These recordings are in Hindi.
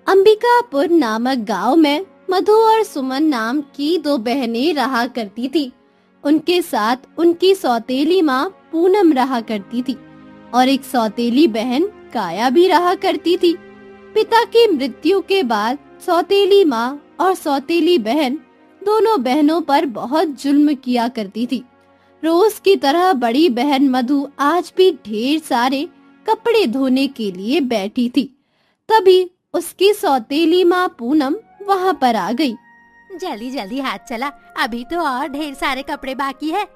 अंबिकापुर नामक गांव में मधु और सुमन नाम की दो बहनें रहा करती थी। उनके साथ उनकी सौतेली माँ पूनम रहा करती थी और एक सौतेली बहन काया भी रहा करती थी। पिता की मृत्यु के बाद सौतेली माँ और सौतेली बहन दोनों बहनों पर बहुत जुल्म किया करती थी। रोज की तरह बड़ी बहन मधु आज भी ढेर सारे कपड़े धोने के लिए बैठी थी। तभी उसकी सौतेली माँ पूनम वहाँ पर आ गई। जल्दी जल्दी हाथ चला, अभी तो और ढेर सारे कपड़े बाकी है।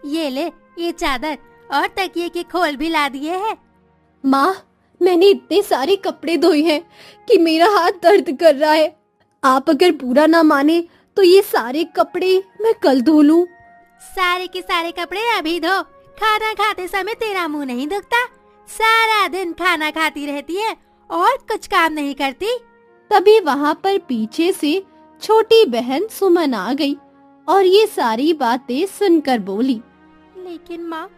ये ले, ये चादर और तकिए के खोल भी ला दिए हैं। माँ, मैंने इतने सारे कपड़े धोए हैं कि मेरा हाथ दर्द कर रहा है। आप अगर पूरा ना माने तो ये सारे कपड़े मैं कल धो लूं। सारे के सारे कपड़े अभी धो। खाना खाते समय तेरा मुंह नहीं दुखता? सारा दिन खाना खाती रहती है और कुछ काम नहीं करती। तभी वहाँ पर पीछे से छोटी बहन सुमन आ गई और ये सारी बातें सुनकर बोली, लेकिन माँ,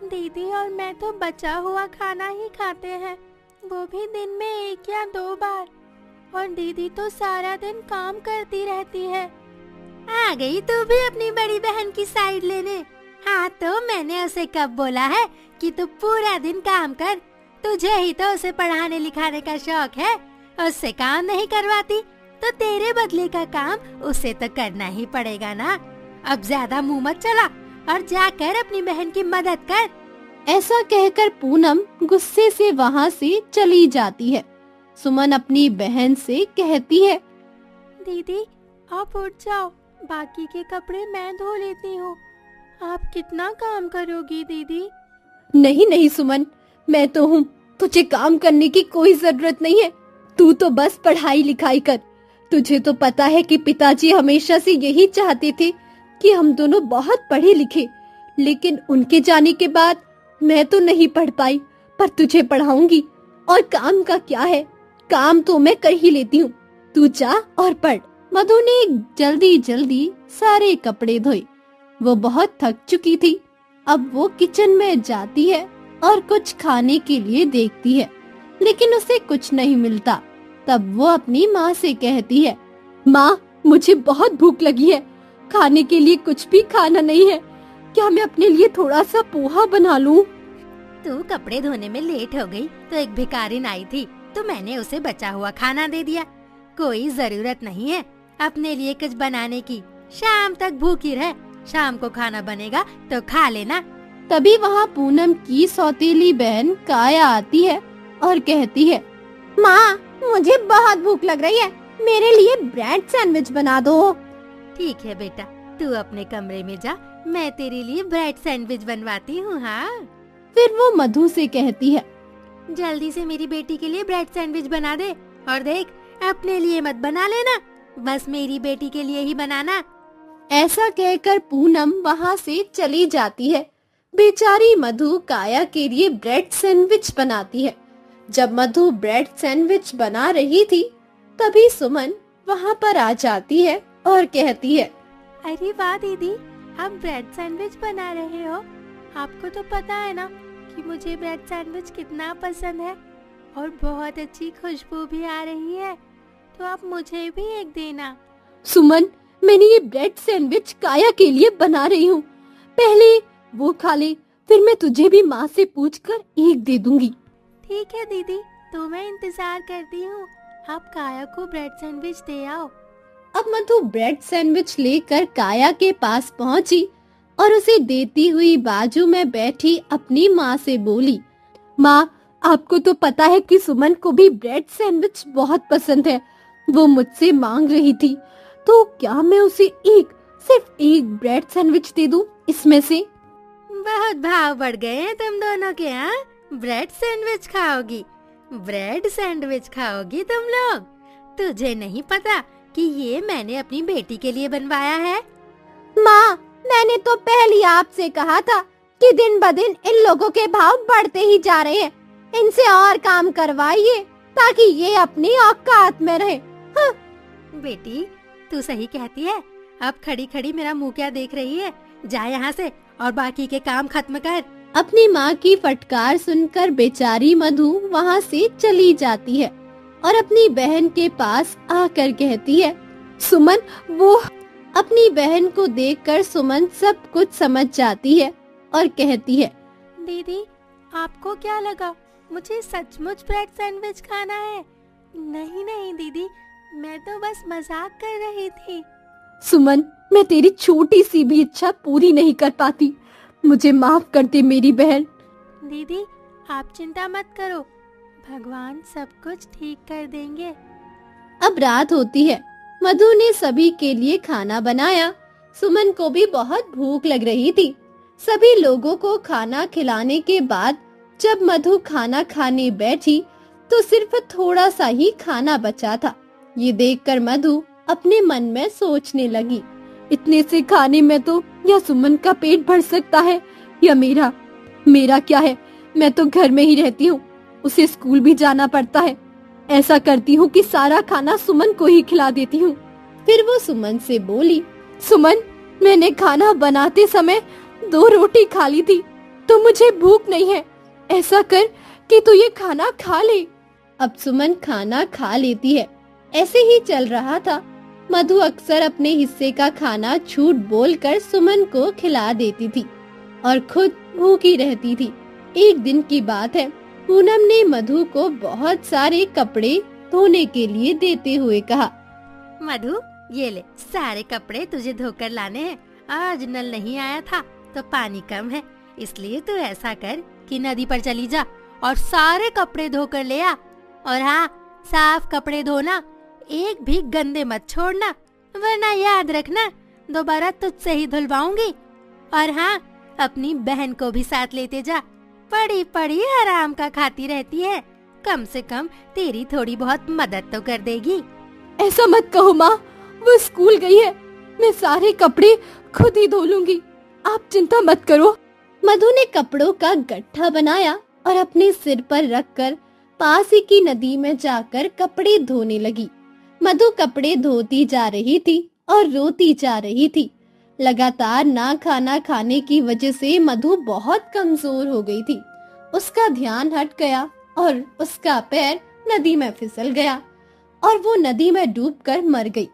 दीदी और मैं तो बचा हुआ खाना ही खाते हैं, वो भी दिन में 1 या 2 बार। और दीदी तो सारा दिन काम करती रहती है। आ गई तू भी अपनी बड़ी बहन की साइड लेने। हाँ, तो मैंने उसे कब बोला है कि तू पूरा दिन काम कर? तुझे ही तो उसे पढ़ाने लिखाने का शौक है, उससे काम नहीं करवाती तो तेरे बदले का काम उसे तो करना ही पड़ेगा ना। अब ज्यादा मुंह मत चला और जाकर अपनी बहन की मदद कर। ऐसा कहकर पूनम गुस्से से वहाँ से चली जाती है। सुमन अपनी बहन से कहती है, दीदी आप उठ जाओ, बाकी के कपड़े मैं धो लेती हूँ। आप कितना काम करोगी दीदी? नहीं नहीं सुमन, मैं तो हूँ, तुझे काम करने की कोई जरूरत नहीं है। तू तो बस पढ़ाई लिखाई कर। तुझे तो पता है कि पिताजी हमेशा से यही चाहते थे कि हम दोनों बहुत पढ़े लिखे, लेकिन उनके जाने के बाद मैं तो नहीं पढ़ पाई, पर तुझे पढ़ाऊंगी। और काम का क्या है, काम तो मैं कर ही लेती हूँ। तू जा और पढ़। मधु ने जल्दी जल्दी सारे कपड़े धोए। वो बहुत थक चुकी थी। अब वो किचन में जाती है और कुछ खाने के लिए देखती है, लेकिन उसे कुछ नहीं मिलता। तब वो अपनी माँ से कहती है, माँ, मुझे बहुत भूख लगी है, खाने के लिए कुछ भी खाना नहीं है। क्या मैं अपने लिए थोड़ा सा पोहा बना लूं? तू कपड़े धोने में लेट हो गई तो एक भिखारिन आई थी, तो मैंने उसे बचा हुआ खाना दे दिया। कोई जरूरत नहीं है अपने लिए कुछ बनाने की। शाम तक भूखी रह, शाम को खाना बनेगा तो खा लेना। तभी वहाँ पूनम की सौतेली बहन काया आती है और कहती है, माँ, मुझे बहुत भूख लग रही है, मेरे लिए ब्रेड सैंडविच बना दो। ठीक है बेटा, तू अपने कमरे में जा, मैं तेरे लिए ब्रेड सैंडविच बनवाती हूँ। हाँ। फिर वो मधु से कहती है, जल्दी से मेरी बेटी के लिए ब्रेड सैंडविच बना दे, और देख अपने लिए मत बना लेना, बस मेरी बेटी के लिए ही बनाना। ऐसा कहकर पूनम वहाँ से चली जाती है। बेचारी मधु काया के लिए ब्रेड सैंडविच बनाती है। जब मधु ब्रेड सैंडविच बना रही थी, तभी सुमन वहाँ पर आ जाती है और कहती है, अरे वाह दीदी, आप ब्रेड सैंडविच बना रहे हो। आपको तो पता है ना कि मुझे ब्रेड सैंडविच कितना पसंद है, और बहुत अच्छी खुशबू भी आ रही है, तो आप मुझे भी एक देना। सुमन, मैंने ये ब्रेड सैंडविच काया के लिए बना रही हूँ, पहले वो खा ले, फिर मैं तुझे भी माँ से पूछकर एक दे दूंगी। ठीक है दीदी, तो मैं इंतजार करती हूँ, आप काया को ब्रेड सैंडविच दे आओ। अब मधु ब्रेड सैंडविच लेकर काया के पास पहुँची और उसे देती हुई बाजू में बैठी अपनी माँ से बोली, माँ, आपको तो पता है कि सुमन को भी ब्रेड सैंडविच बहुत पसंद है। वो मुझसे मांग रही थी, तो क्या मैं उसे सिर्फ एक ब्रेड सैंडविच दे दूं इसमें से? बहुत भाव बढ़ गए हैं तुम दोनों के। हाँ, ब्रेड सैंडविच खाओगी, ब्रेड सैंडविच खाओगी तुम लोग। तुझे नहीं पता कि ये मैंने अपनी बेटी के लिए बनवाया है? माँ, मैंने तो पहले आपसे कहा था कि दिन ब दिन इन लोगों के भाव बढ़ते ही जा रहे हैं, इनसे और काम करवाइए ताकि ये अपनी औकात में रहे। हाँ। बेटी, तू सही कहती है। अब खड़ी खड़ी मेरा मुंह क्या देख रही है? जा यहाँ से और बाकी के काम खत्म कर। अपनी माँ की फटकार सुनकर बेचारी मधु वहाँ से चली जाती है और अपनी बहन के पास आकर कहती है, सुमन वो। अपनी बहन को देखकर सुमन सब कुछ समझ जाती है और कहती है, दीदी आपको क्या लगा, मुझे सचमुच ब्रेड सैंडविच खाना है? नहीं नहीं दीदी, मैं तो बस मजाक कर रही थी। सुमन, मैं तेरी छोटी सी भी इच्छा पूरी नहीं कर पाती, मुझे माफ कर दे मेरी बहन। दीदी आप चिंता मत करो, भगवान सब कुछ ठीक कर देंगे। अब रात होती है। मधु ने सभी के लिए खाना बनाया। सुमन को भी बहुत भूख लग रही थी। सभी लोगों को खाना खिलाने के बाद जब मधु खाना खाने बैठी तो सिर्फ थोड़ा सा ही खाना बचा था। ये देखकर मधु अपने मन में सोचने लगी, इतने से खाने में तो या सुमन का पेट भर सकता है या मेरा क्या है, मैं तो घर में ही रहती हूँ, उसे स्कूल भी जाना पड़ता है। ऐसा करती हूँ कि सारा खाना सुमन को ही खिला देती हूँ। फिर वो सुमन से बोली, सुमन, मैंने खाना बनाते समय 2 रोटी खा ली थी, तो मुझे भूख नहीं है। ऐसा कर कि तू ये खाना खा ले। अब सुमन खाना खा लेती है। ऐसे ही चल रहा था। मधु अक्सर अपने हिस्से का खाना झूठ बोलकर सुमन को खिला देती थी और खुद भूखी रहती थी। एक दिन की बात है, पूनम ने मधु को बहुत सारे कपड़े धोने के लिए देते हुए कहा, मधु ये ले, सारे कपड़े तुझे धोकर लाने हैं। आज नल नहीं आया था तो पानी कम है, इसलिए तू ऐसा कर कि नदी पर चली जा और सारे कपड़े धोकर ले आ। और हाँ, साफ कपड़े धोना, एक भी गंदे मत छोड़ना, वरना याद रखना दोबारा तुझसे ही धुलवाऊंगी। और हाँ, अपनी बहन को भी साथ लेते जा, पड़ी पड़ी आराम का खाती रहती है, कम से कम तेरी थोड़ी बहुत मदद तो कर देगी। ऐसा मत कहो माँ, वो स्कूल गई है, मैं सारे कपड़े खुद ही धो लूंगी, आप चिंता मत करो। मधु ने कपड़ों का गट्ठा बनाया और अपने सिर पर रखकर पास ही की नदी में जाकर कपड़े धोने लगी। मधु कपड़े धोती जा रही थी और रोती जा रही थी। लगातार ना खाना खाने की वजह से मधु बहुत कमजोर हो गई थी। उसका ध्यान हट गया और उसका पैर नदी में फिसल गया और वो नदी में डूबकर मर गई।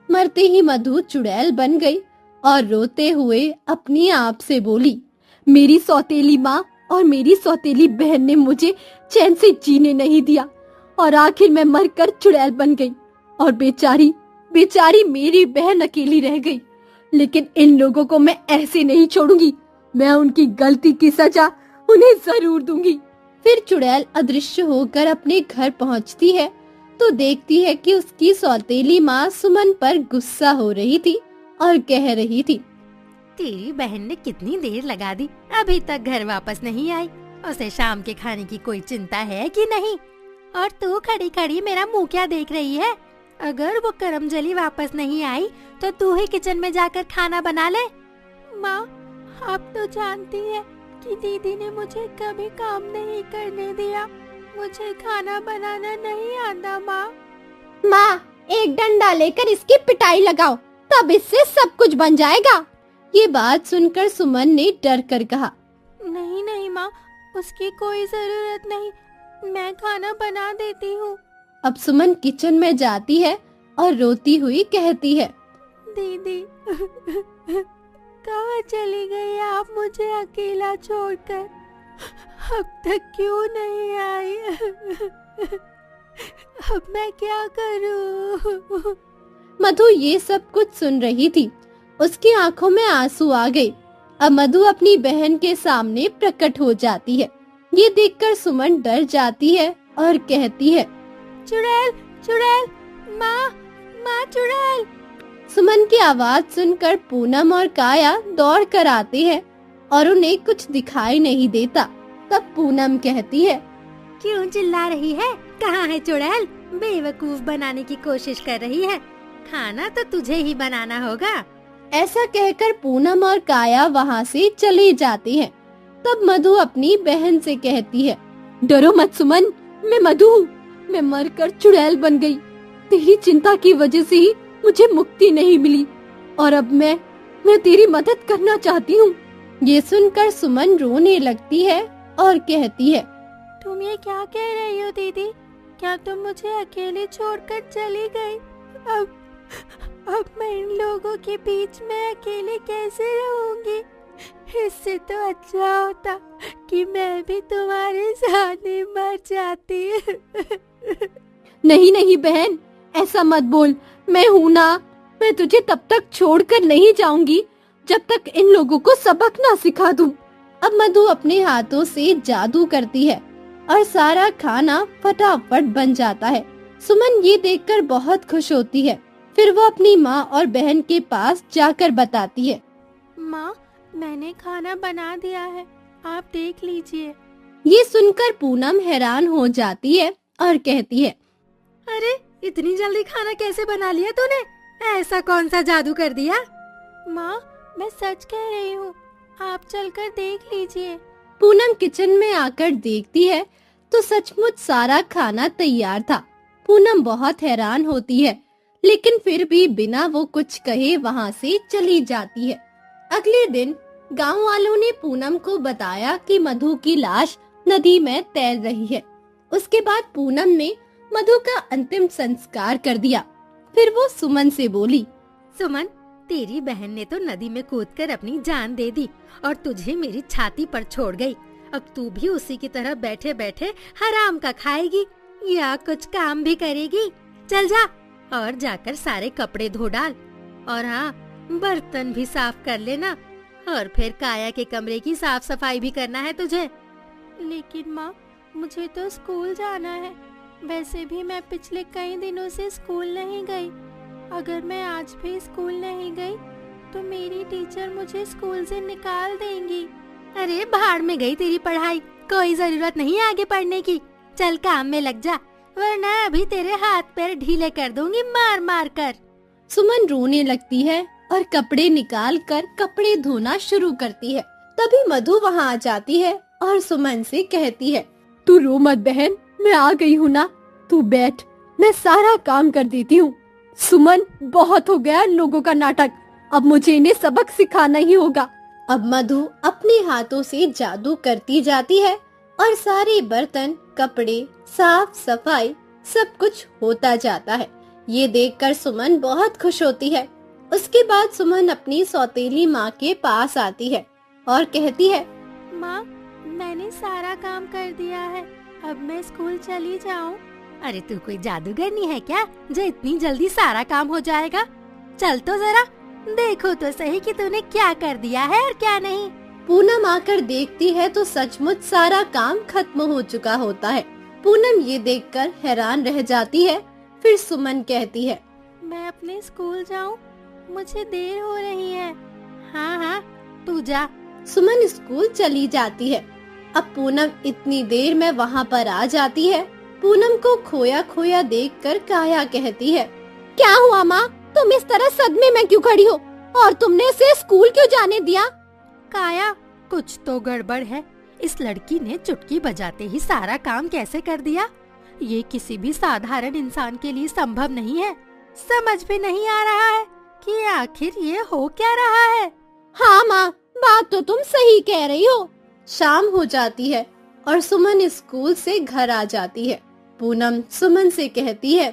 मरते ही मधु चुड़ैल बन गई और रोते हुए अपने आप से बोली, मेरी सौतेली माँ और मेरी सौतेली बहन ने मुझे चैन से जीने नहीं दिया और आखिर मैं मरकर चुड़ैल बन गई और बेचारी मेरी बहन अकेली रह गई। लेकिन इन लोगों को मैं ऐसे नहीं छोड़ूंगी, मैं उनकी गलती की सजा उन्हें जरूर दूंगी। फिर चुड़ैल अदृश्य होकर अपने घर पहुंचती है तो देखती है कि उसकी सौतेली माँ सुमन पर गुस्सा हो रही थी और कह रही थी, तेरी बहन ने कितनी देर लगा दी, अभी तक घर वापस नहीं आई। उसे शाम के खाने की कोई चिंता है कि नहीं? और तू खड़ी खड़ी मेरा मुंह क्या देख रही है? अगर वो करमजली वापस नहीं आई तो तू ही किचन में जाकर खाना बना ले। माँ, आप तो जानती है कि दीदी ने मुझे कभी काम नहीं करने दिया, मुझे खाना बनाना नहीं आता। माँ, एक डंडा लेकर इसकी पिटाई लगाओ, तब इससे सब कुछ बन जाएगा। ये बात सुनकर सुमन ने डर कर कहा, नहीं नहीं माँ, उसकी कोई जरूरत नहीं, मैं खाना बना देती हूँ। अब सुमन किचन में जाती है और रोती हुई कहती है, दीदी कहाँ चली गई आप मुझे अकेला छोड़कर? अब तक क्यों नहीं आई? अब मैं क्या करूँ? मधु ये सब कुछ सुन रही थी। उसकी आंखों में आंसू आ गए। अब मधु अपनी बहन के सामने प्रकट हो जाती है। ये देखकर सुमन डर जाती है और कहती है, चुड़ैल चुड़ैल, माँ माँ चुड़ैल। सुमन की आवाज सुनकर पूनम और काया दौड़ कर आते हैं और उन्हें कुछ दिखाई नहीं देता। तब पूनम कहती है, क्यों चिल्ला रही है? कहाँ है चुड़ैल? बेवकूफ बनाने की कोशिश कर रही है, खाना तो तुझे ही बनाना होगा। ऐसा कहकर पूनम और काया वहाँ से चले जाते हैं। तब मधु अपनी बहन से कहती है, डरो मत सुमन, मैं मधु हूँ, मैं मरकर चुड़ैल बन गई। तेरी चिंता की वजह से ही मुझे मुक्ति नहीं मिली और अब मैं तेरी मदद करना चाहती हूँ। ये सुनकर सुमन रोने लगती है और कहती है, तुम ये क्या कह रही हो दीदी? क्या तुम मुझे अकेले छोड़कर चली गई? अब मैं इन लोगों के बीच में अकेले कैसे रहूंगी? इससे तो अच्छा होता कि मैं भी तुम्हारे साथ ही मर जाती। नहीं नहीं बहन, ऐसा मत बोल। मैं हूं ना, मैं तुझे तब तक छोड़कर नहीं जाऊंगी जब तक इन लोगों को सबक ना सिखा दूं। अब मधु अपने हाथों से जादू करती है और सारा खाना फटाफट बन जाता है। सुमन ये देखकर बहुत खुश होती है। फिर वो अपनी माँ और बहन के पास जाकर बताती है। माँ, मैंने खाना बना दिया है, आप देख लीजिए। ये सुनकर पूनम हैरान हो जाती है और कहती है, अरे इतनी जल्दी खाना कैसे बना लिया तूने? ऐसा कौन सा जादू कर दिया? माँ, मैं सच कह रही हूँ, आप चलकर देख लीजिए। पूनम किचन में आकर देखती है तो सचमुच सारा खाना तैयार था। पूनम बहुत हैरान होती है, लेकिन फिर भी बिना वो कुछ कहे वहाँ से चली जाती है। अगले दिन गांव वालों ने पूनम को बताया कि मधु की लाश नदी में तैर रही है। उसके बाद पूनम ने मधु का अंतिम संस्कार कर दिया। फिर वो सुमन से बोली, सुमन, तेरी बहन ने तो नदी में कूदकर अपनी जान दे दी और तुझे मेरी छाती पर छोड़ गई। अब तू भी उसी की तरह बैठे बैठे हराम का खाएगी या कुछ काम भी करेगी? चल जा और जाकर सारे कपड़े धो डाल, और हाँ, बर्तन भी साफ कर लेना, और फिर काया के कमरे की साफ सफाई भी करना है तुझे। लेकिन माँ, मुझे तो स्कूल जाना है। वैसे भी मैं पिछले कई दिनों से स्कूल नहीं गई। अगर मैं आज भी स्कूल नहीं गई तो मेरी टीचर मुझे स्कूल से निकाल देंगी। अरे भाड़ में गई तेरी पढ़ाई, कोई जरूरत नहीं आगे पढ़ने की। चल काम में लग जा, वरना अभी तेरे हाथ पैर ढीले कर दूंगी मार मार कर। सुमन रोने लगती है और कपड़े निकाल कर कपड़े धोना शुरू करती है। तभी मधु वहाँ आ जाती है और सुमन से कहती है, तू रो मत बहन, मैं आ गई हूँ ना, तू बैठ, मैं सारा काम कर देती हूँ। सुमन, बहुत हो गया लोगों का नाटक, अब मुझे इन्हें सबक सिखाना ही होगा। अब मधु अपने हाथों से जादू करती जाती है और सारे बर्तन, कपड़े, साफ सफाई सब कुछ होता जाता है। ये देखकर सुमन बहुत खुश होती है। उसके बाद सुमन अपनी सौतेली माँ के पास आती है और कहती है, माँ, मैंने सारा काम कर दिया है, अब मैं स्कूल चली जाऊँ? अरे तू कोई जादूगरनी है क्या जो इतनी जल्दी सारा काम हो जाएगा? चल तो जरा देखो तो सही कि तूने क्या कर दिया है और क्या नहीं। पूनम आकर देखती है तो सचमुच सारा काम खत्म हो चुका होता है। पूनम ये देखकर हैरान रह जाती है। फिर सुमन कहती है, मैं अपने स्कूल जाऊँ? मुझे देर हो रही है। हाँ हाँ, तू जा। सुमन स्कूल चली जाती है। अब पूनम इतनी देर में वहाँ पर आ जाती है। पूनम को खोया खोया देखकर काया कहती है, क्या हुआ माँ, तुम इस तरह सदमे में क्यों खड़ी हो और तुमने इसे स्कूल क्यों जाने दिया? काया, कुछ तो गड़बड़ है। इस लड़की ने चुटकी बजाते ही सारा काम कैसे कर दिया? ये किसी भी साधारण इंसान के लिए संभव नहीं है। समझ भी नहीं आ रहा है कि आखिर ये हो क्या रहा है। हाँ माँ, बात तो तुम सही कह रही हो। शाम हो जाती है और सुमन स्कूल से घर आ जाती है। पूनम सुमन से कहती है,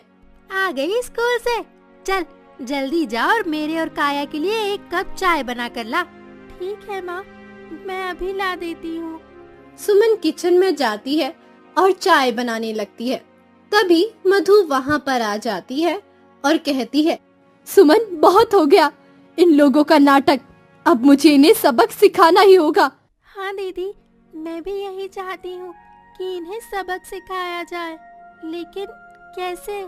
आ गई स्कूल से? चल जल्दी जा और मेरे और काया के लिए एक कप चाय बना कर ला। ठीक है माँ, मैं अभी ला देती हूँ। सुमन किचन में जाती है और चाय बनाने लगती है। तभी मधु वहाँ पर आ जाती है और कहती है, सुमन, बहुत हो गया इन लोगों का नाटक, अब मुझे इन्हें सबक सिखाना ही होगा। हाँ दीदी, मैं भी यही चाहती हूँ कि इन्हें सबक सिखाया जाए, लेकिन कैसे?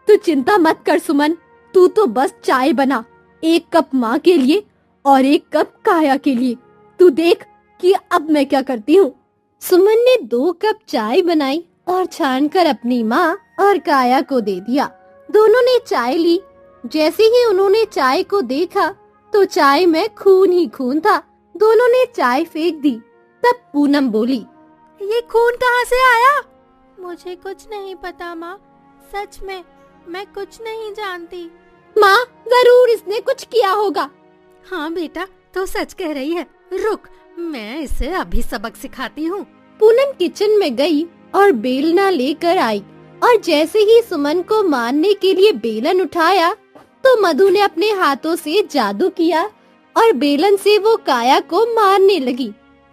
तू चिंता मत कर सुमन, तू तो बस चाय बना, एक कप माँ के लिए और एक कप काया के लिए। तू देख कि अब मैं क्या करती हूँ। सुमन ने 2 कप चाय बनाई और छानकर अपनी माँ और काया को दे दिया। दोनों ने चाय ली। जैसे ही उन्होंने चाय को देखा तो चाय में खून ही खून था। दोनों ने चाय फेंक दी। तब पूनम बोली, ये खून कहाँ से आया? मुझे कुछ नहीं पता माँ, सच में मैं कुछ नहीं जानती। माँ, जरूर इसने कुछ किया होगा। हाँ बेटा, तो सच कह रही है। रुक, मैं इसे अभी सबक सिखाती हूँ। पूनम किचन में गई और बेलना लेकर आई और जैसे ही सुमन को मारने के लिए बेलन उठाया तो मधु ने अपने हाथों से जादू किया और बेलन से वो काया को मारने लगी।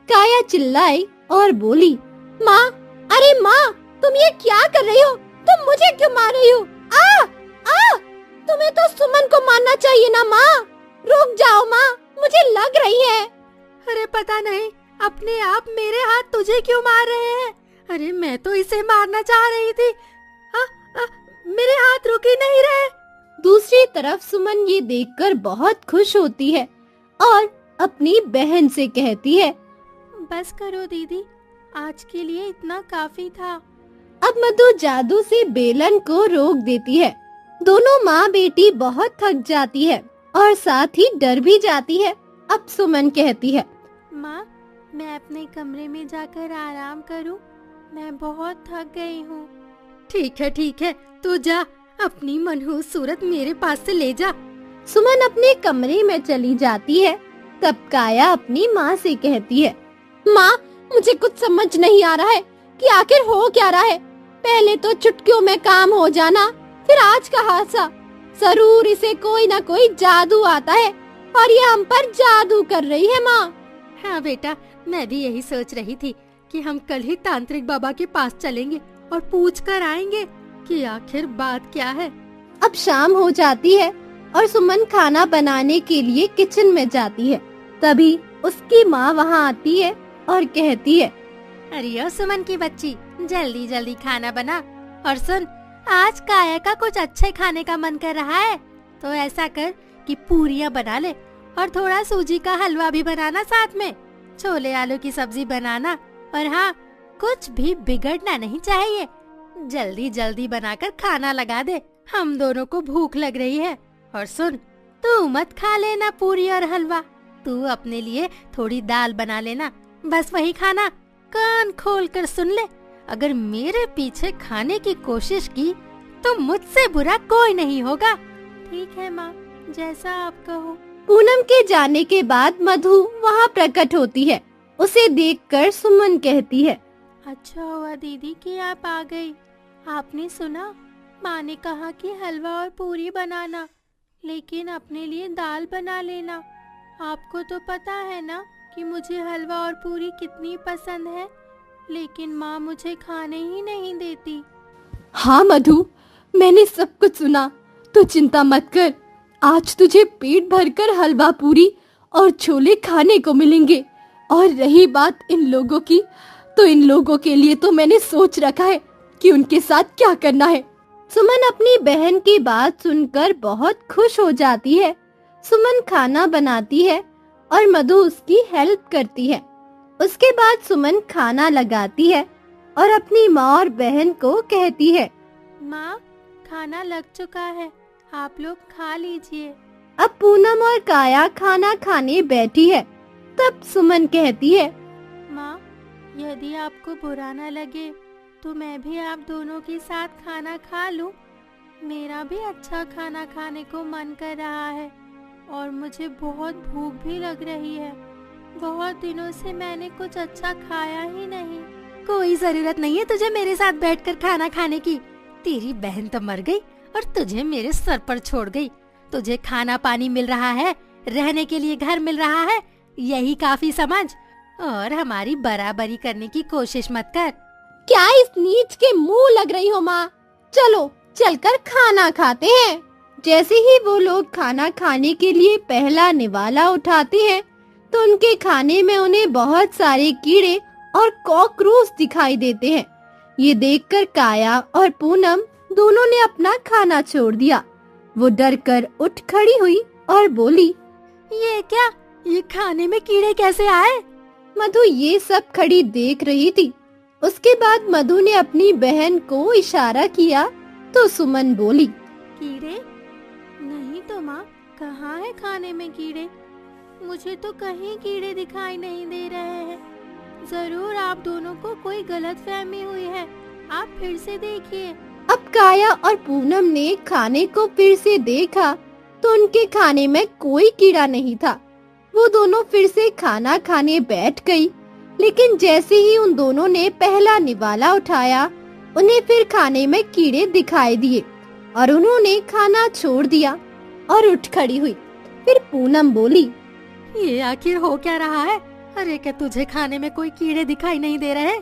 काया चिल्लाई और बोली, माँ, अरे माँ, तुम ये क्या कर रही हो? तुम मुझे क्यों मार रही हो? आ, आ, तुम्हें तो सुमन को मारना चाहिए ना माँ। रुक जाओ माँ, मुझे लग रही है। अरे पता नहीं अपने आप मेरे हाथ तुझे क्यों मार रहे हैं। अरे मैं तो इसे मारना चाह रही थी। मेरे हाथ रुक ही नहीं रहे। दूसरी तरफ सुमन ये देखकर बहुत खुश होती है और अपनी बहन से कहती है, बस करो दीदी, आज के लिए इतना काफी था। अब मधु जादू से बेलन को रोक देती है। दोनों माँ बेटी बहुत थक जाती है और साथ ही डर भी जाती है। अब सुमन कहती है, माँ, मैं अपने कमरे में जाकर आराम करूं? मैं बहुत थक गई हूँ। ठीक है, तू जा, अपनी मनहूस सूरत मेरे पास से ले जा। सुमन अपने कमरे में चली जाती है। तब काया अपनी माँ से कहती है, माँ, मुझे कुछ समझ नहीं आ रहा है कि आखिर हो क्या रहा है। पहले तो चुटकियों में काम हो जाना, फिर आज का हादसा। जरूर इसे कोई ना कोई जादू आता है और ये हम पर जादू कर रही है माँ। हाँ बेटा, मैं भी यही सोच रही थी कि हम कल ही तांत्रिक बाबा के पास चलेंगे और पूछ कर आएंगे कि आखिर बात क्या है। अब शाम हो जाती है और सुमन खाना बनाने के लिए किचन में जाती है। तभी उसकी माँ वहाँ आती है और कहती है, अरे ओ सुमन की बच्ची, जल्दी जल्दी खाना बना। और सुन, आज काया का कुछ अच्छे खाने का मन कर रहा है, तो ऐसा कर कि पूरियाँ बना ले और थोड़ा सूजी का हलवा भी बनाना, साथ में छोले आलू की सब्जी बनाना। और हाँ, कुछ भी बिगड़ना नहीं चाहिए। जल्दी जल्दी बनाकर खाना लगा दे, हम दोनों को भूख लग रही है। और सुन, तू मत खा लेना पूरी और हलवा, तू अपने लिए थोड़ी दाल बना लेना, बस वही खाना। कान खोल कर सुन ले, अगर मेरे पीछे खाने की कोशिश की तो मुझसे बुरा कोई नहीं होगा। ठीक है माँ, जैसा आप कहो। पूनम के जाने के बाद मधु वहाँ प्रकट होती है। उसे देखकर सुमन कहती है, अच्छा हुआ दीदी कि आप आ गई। आपने सुना, माँ ने कहा कि हलवा और पूरी बनाना, लेकिन अपने लिए दाल बना लेना। आपको तो पता है ना कि मुझे हलवा और पूरी कितनी पसंद है, लेकिन माँ मुझे खाने ही नहीं देती। हाँ मधु, मैंने सब कुछ सुना, तो चिंता मत कर। आज तुझे पेट भरकर हलवा पूरी और छोले खाने को मिलेंगे। और रही बात इन लोगों की, तो इन लोगों के लिए तो मैंने सोच रखा है कि उनके साथ क्या करना है। सुमन अपनी बहन की बात सुनकर बहुत खुश हो जाती है। सुमन खाना बनाती है और मधु उसकी हेल्प करती है। उसके बाद सुमन खाना लगाती है और अपनी माँ और बहन को कहती है, माँ, खाना लग चुका है, आप लोग खा लीजिए। अब पूनम और काया खाना खाने बैठी है। तब सुमन कहती है, माँ, यदि आपको बुरा न लगे तो मैं भी आप दोनों के साथ खाना खा लूं। मेरा भी अच्छा खाना खाने को मन कर रहा है और मुझे बहुत भूख भी लग रही है। बहुत दिनों से मैंने कुछ अच्छा खाया ही नहीं। कोई जरूरत नहीं है तुझे मेरे साथ बैठकर खाना खाने की। तेरी बहन तो मर गई और तुझे मेरे सर पर छोड़ गई। तुझे खाना पानी मिल रहा है, रहने के लिए घर मिल रहा है, यही काफी समझ, और हमारी बराबरी करने की कोशिश मत कर। क्या इस नीच के मुंह लग रही हो माँ? चलो चलकर खाना खाते हैं। जैसे ही वो लोग खाना खाने के लिए पहला निवाला उठाते हैं तो उनके खाने में उन्हें बहुत सारे कीड़े और कॉकरोच दिखाई देते हैं। ये देखकर काया और पूनम दोनों ने अपना खाना छोड़ दिया। वो डरकर उठ खड़ी हुई और बोली, ये क्या? ये खाने में कीड़े कैसे आए? मधु ये सब खड़ी देख रही थी। उसके बाद मधु ने अपनी बहन को इशारा किया तो सुमन बोली, कीड़े? नहीं तो माँ, कहाँ है खाने में कीड़े? मुझे तो कहीं कीड़े दिखाई नहीं दे रहे हैं। जरूर आप दोनों को कोई गलतफहमी हुई है, आप फिर से देखिए। अब काया और पूनम ने खाने को फिर से देखा तो उनके खाने में कोई कीड़ा नहीं था। वो दोनों फिर से खाना खाने बैठ गई। लेकिन जैसे ही उन दोनों ने पहला निवाला उठाया, उन्हें फिर खाने में कीड़े दिखाई दिए और उन्होंने खाना छोड़ दिया और उठ खड़ी हुई। फिर पूनम बोली, ये आखिर हो क्या रहा है? अरे क्या तुझे खाने में कोई कीड़े दिखाई नहीं दे रहे?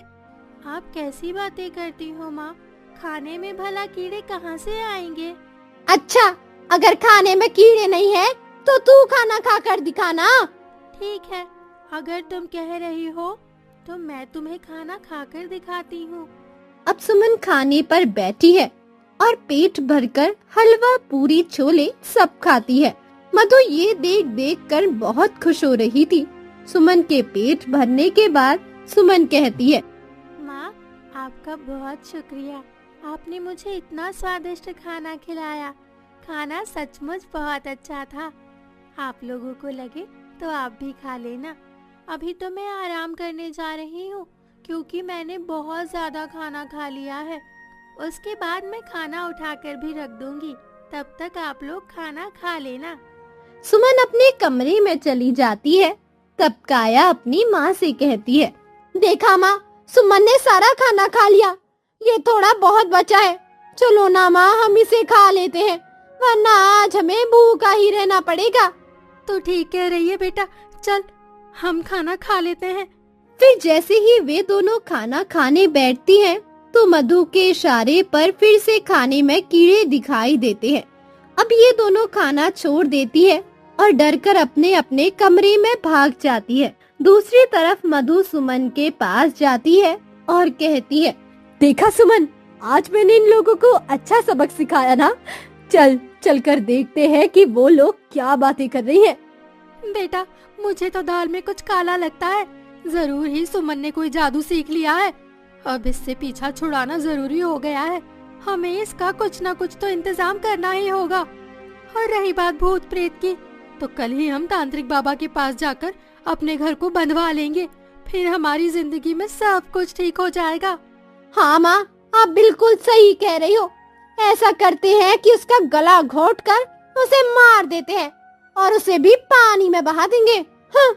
आप कैसी बातें करती हो माँ? खाने में भला कीड़े कहाँ से आएंगे? अच्छा, अगर खाने में कीड़े नहीं है तो तू खाना खाकर दिखाना। ठीक है, अगर तुम कह रही हो तो मैं तुम्हें खाना खाकर दिखाती हूँ। अब सुमन खाने पर बैठी है और पेट भरकर हलवा, पूरी, छोले सब खाती है। मधु ये देख देख कर बहुत खुश हो रही थी। सुमन के पेट भरने के बाद सुमन कहती है, माँ, आपका बहुत शुक्रिया। आपने मुझे इतना स्वादिष्ट खाना खिलाया। खाना सचमुच बहुत अच्छा था। आप लोगों को लगे तो आप भी खा लेना। अभी तो मैं आराम करने जा रही हूँ क्योंकि मैंने बहुत ज्यादा खाना खा लिया है। उसके बाद मैं खाना उठाकर भी रख दूंगी। तब तक आप लोग खाना खा लेना। सुमन अपने कमरे में चली जाती है। तब काया अपनी माँ से कहती है, देखा माँ, सुमन ने सारा खाना खा लिया। ये थोड़ा बहुत बचा है। चलो ना माँ, हम इसे खा लेते हैं, वरना आज हमें भूखा ही रहना पड़ेगा। तो ठीक कह रही है बेटा, चल हम खाना खा लेते हैं। फिर जैसे ही वे दोनों खाना खाने बैठती हैं, तो मधु के इशारे पर फिर से खाने में कीड़े दिखाई देते हैं। अब ये दोनों खाना छोड़ देती है और डरकर अपने अपने कमरे में भाग जाती है। दूसरी तरफ मधु सुमन के पास जाती है और कहती है, देखा सुमन, आज मैंने इन लोगों को अच्छा सबक सिखाया ना। चल कर देखते हैं कि वो लोग क्या बातें कर रही हैं। बेटा, मुझे तो दाल में कुछ काला लगता है। जरूर ही सुमन ने कोई जादू सीख लिया है। अब इससे पीछा छुड़ाना जरूरी हो गया है। हमें इसका कुछ न कुछ तो इंतजाम करना ही होगा। और रही बात भूत प्रेत की, तो कल ही हम तांत्रिक बाबा के पास जाकर अपने घर को बंधवा लेंगे। फिर हमारी जिंदगी में सब कुछ ठीक हो जाएगा। हाँ माँ, आप बिल्कुल सही कह रही हो। ऐसा करते हैं कि उसका गला घोंटकर उसे मार देते हैं और उसे भी पानी में बहा देंगे। हाँ।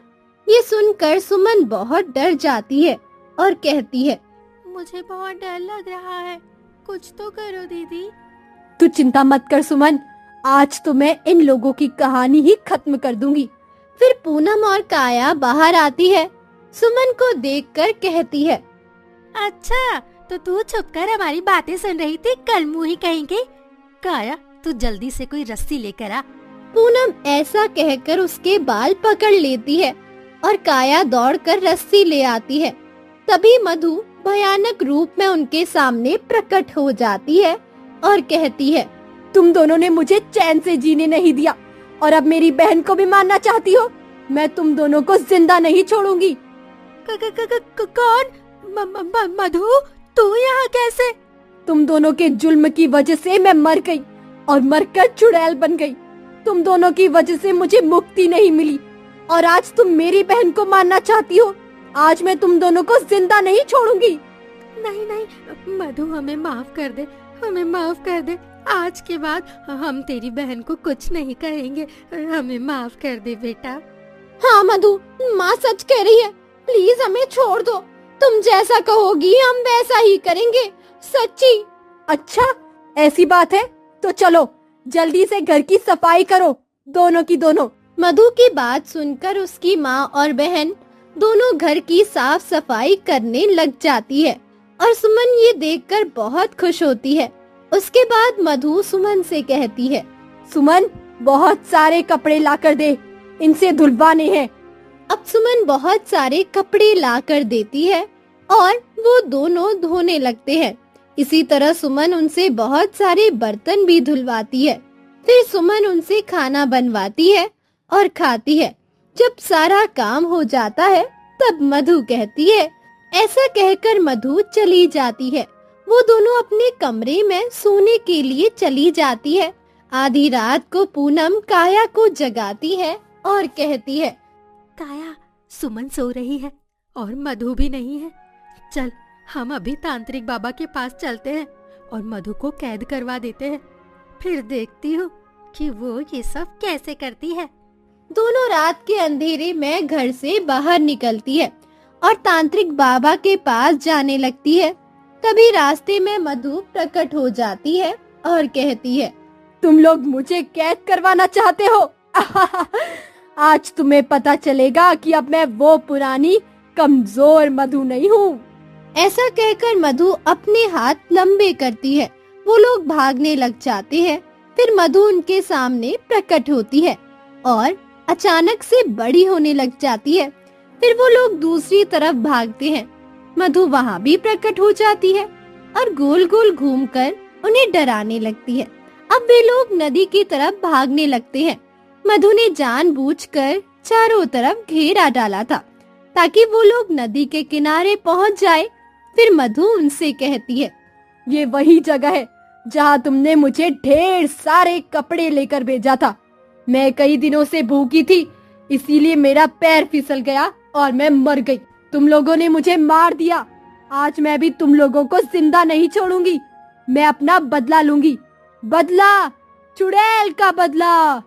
ये सुनकर सुमन बहुत डर जाती है और कहती है, मुझे बहुत डर लग रहा है। कुछ तो करो दीदी। तू चिंता मत कर सुमन, आज तो मैं इन लोगों की कहानी ही खत्म कर दूंगी। फिर पूनम और काया बाहर आती है। सुमन को देखकर कहती है, अच्छा, तो तू छुपकर हमारी बातें सुन रही थी, कल मुंह ही कहेंगे। काया, तू जल्दी से कोई रस्सी लेकर आ। पूनम ऐसा कहकर उसके बाल पकड़ लेती है और काया दौड़कर रस्सी ले आती है। तभी मधु भयानक रूप में उनके सामने प्रकट हो जाती है और कहती है, तुम दोनों ने मुझे चैन से जीने नहीं दिया और अब मेरी बहन को भी मारना चाहती हो। मैं तुम दोनों को जिंदा नहीं छोड़ूंगी। कौन? मधु, तू यहाँ कैसे? तुम दोनों के जुल्म की वजह से मैं मर गई और मरकर चुड़ैल बन गई। तुम दोनों की वजह से मुझे मुक्ति नहीं मिली और आज तुम मेरी बहन को मारना चाहती हो। आज मैं तुम दोनों को जिंदा नहीं छोड़ूंगी। नहीं मधु, हमें माफ कर दे, हमें माफ कर दे। आज के बाद हम तेरी बहन को कुछ नहीं कहेंगे। हमें माफ कर दे बेटा। हाँ मधु, माँ सच कह रही है। प्लीज हमें छोड़ दो। तुम जैसा कहोगी हम वैसा ही करेंगे, सच्ची। अच्छा, ऐसी बात है तो चलो जल्दी से घर की सफाई करो, दोनों की दोनों। मधु की बात सुनकर उसकी माँ और बहन दोनों घर की साफ सफाई करने लग जाती है और सुमन ये देखकर बहुत खुश होती है। उसके बाद मधु सुमन से कहती है, सुमन, बहुत सारे कपड़े लाकर दे, इनसे धुलवाने हैं। अब सुमन बहुत सारे कपड़े लाकर देती है और वो दोनों धोने लगते हैं। इसी तरह सुमन उनसे बहुत सारे बर्तन भी धुलवाती है। फिर सुमन उनसे खाना बनवाती है और खाती है। जब सारा काम हो जाता है तब मधु कहती है। ऐसा कहकर मधु चली जाती है। वो दोनों अपने कमरे में सोने के लिए चली जाती है। आधी रात को पूनम काया को जगाती है और कहती है, काया, सुमन सो रही है और मधु भी नहीं है। चल हम अभी तांत्रिक बाबा के पास चलते हैं और मधु को कैद करवा देते हैं। फिर देखती हूँ कि वो ये सब कैसे करती है। दोनों रात के अंधेरे में घर से बाहर निकलती है और तांत्रिक बाबा के पास जाने लगती है। तभी रास्ते में मधु प्रकट हो जाती है और कहती है, तुम लोग मुझे कैद करवाना चाहते हो? आज तुम्हें पता चलेगा कि अब मैं वो पुरानी कमजोर मधु नहीं हूँ। ऐसा कहकर मधु अपने हाथ लंबे करती है। वो लोग भागने लग जाते हैं। फिर मधु उनके सामने प्रकट होती है और अचानक से बड़ी होने लग जाती है। फिर वो लोग दूसरी तरफ भागते हैं। मधु वहाँ भी प्रकट हो जाती है और गोल गोल घूमकर उन्हें डराने लगती है। अब वे लोग नदी की तरफ भागने लगते हैं। मधु ने जानबूझकर चारों तरफ घेरा डाला था ताकि वो लोग नदी के किनारे पहुंच जाए। फिर मधु उनसे कहती है, ये वही जगह है जहाँ तुमने मुझे ढेर सारे कपड़े लेकर भेजा था। मैं कई दिनों से भूखी थी, इसीलिए मेरा पैर फिसल गया और मैं मर गई। तुम लोगों ने मुझे मार दिया। आज मैं भी तुम लोगों को जिंदा नहीं छोड़ूंगी। मैं अपना बदला लूंगी। बदला, चुड़ैल का बदला।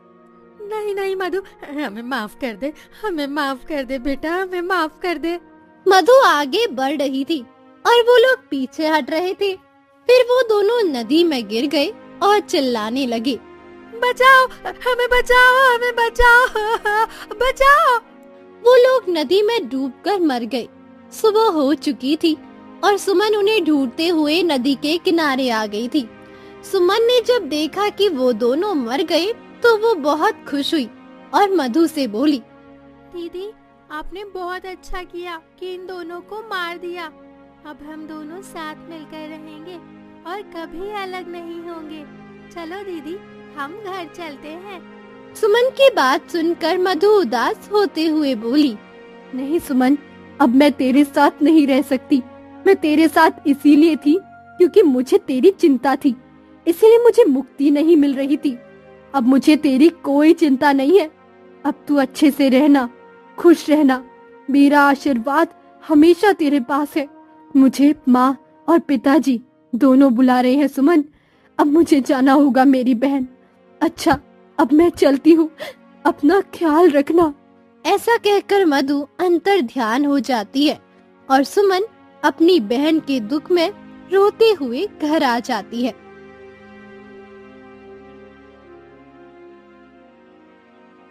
नहीं नहीं मधु, हमें माफ कर दे, हमें माफ कर दे बेटा, हमें माफ कर दे। मधु आगे बढ़ रही थी और वो लोग पीछे हट रहे थे। फिर वो दोनों नदी में गिर गए और चिल्लाने लगे, बचाओ, हमें बचाओ, हमें बचाओ, बचाओ। वो लोग नदी में डूबकर मर गए। सुबह हो चुकी थी और सुमन उन्हें ढूंढते हुए नदी के किनारे आ गई थी। सुमन ने जब देखा कि वो दोनों मर गए तो वो बहुत खुश हुई और मधु से बोली, दीदी आपने बहुत अच्छा किया कि इन दोनों को मार दिया। अब हम दोनों साथ मिलकर रहेंगे और कभी अलग नहीं होंगे। चलो दीदी, हम घर चलते हैं। सुमन की बात सुनकर मधु उदास होते हुए बोली, नहीं सुमन, अब मैं तेरे साथ नहीं रह सकती। मैं तेरे साथ इसीलिए थी क्योंकि मुझे तेरी चिंता थी, इसीलिए मुझे मुक्ति नहीं मिल रही थी। अब मुझे तेरी कोई चिंता नहीं है। अब तू अच्छे से रहना, खुश रहना। मेरा आशीर्वाद हमेशा तेरे पास है। मुझे माँ और पिताजी दोनों बुला रहे हैं सुमन। अब मुझे जाना होगा मेरी बहन। अच्छा, अब मैं चलती हूँ, अपना ख्याल रखना। ऐसा कहकर मधु अंतर ध्यान हो जाती है और सुमन अपनी बहन के दुख में रोते हुए घर आ जाती है।